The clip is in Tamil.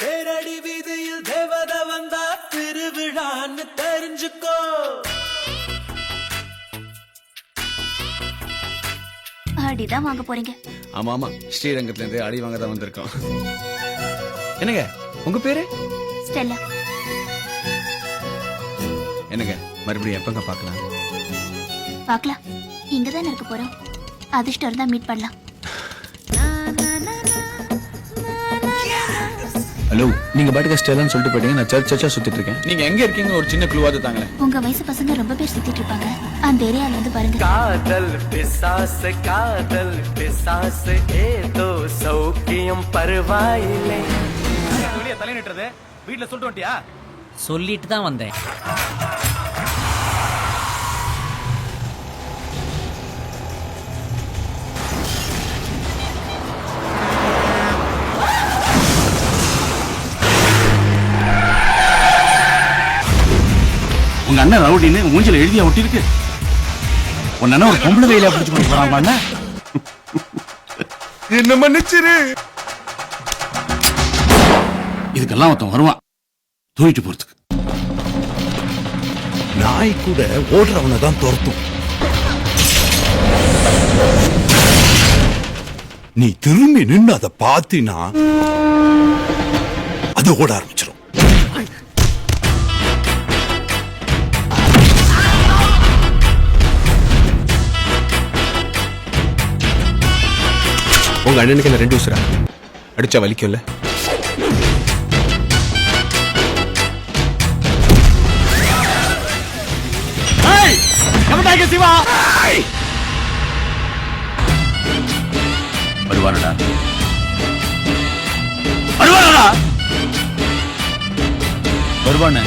தேரடி வீதியில் தேவத வந்தா திருவிழான்னு தெரிஞ்சுக்கோ. அடிதான் வாங்க போறீங்க? ஆமா ஆமா, ஸ்ரீரங்கத்துல இருந்து அடி வாங்க தான் வந்திருக்கோம். என்னங்க உங்க பேரு? ஸ்டெல்லா. என்னங்க மறுபடியும் எப்பங்க பார்க்கலாம்? பார்க்கலாம், இங்க தானே இருக்க போறோம். அதிர்ஷ்டம் இருந்தா மீட் பண்ணலாம். ஹலோ, நீங்க பாட்டுக்கு ஸ்டெல்லான்னு சொல்லிட்டு போயிட்டீங்க. நான் சர்ச்சா சுத்திட்டு இருக்கேன். நீங்க எங்க இருக்கீங்க ஒரு சின்ன க்ளூவாது தாங்களேன். உங்க வயசு பசங்க ரொம்ப பேர் சுத்திட்டு இருப்பாங்க. அந்த ஏரியால வந்து பாருங்க. காதல் பிசாஸ் ஏதோ சௌக்கியம் பரவாயில்லை. தலை நிட்டுறது வீட்டுல சொல்லிட்டு வந்துட்டியா? சொல்லிட்டு தான் வந்தேன். உங்க அண்ணன் ரவுடின்னு மூஞ்சில எழுதியா ஒட்டி இருக்கு. உன் அண்ணன் ஒரு பொம்பளை கையில பிடிச்சு கொண்டு போறாங்க. என்ன மன்னிச்சிரு. இதுக்கெல்லாம் ஒருத்தன் வருவான் தூக்கிட்டு போறதுக்கு. நாய் கூட ஓடுறவனை தான் துரத்தும். நீ திரும்பி நின்று அதை பாத்தினா அது ஓட ஆரம்பிச்சிடும். உங்க அண்ணனுக்கு என்ன 2 உசுரா? அடிச்சா வலிக்கும்ல? சிவா வருவானடா, வருவானே.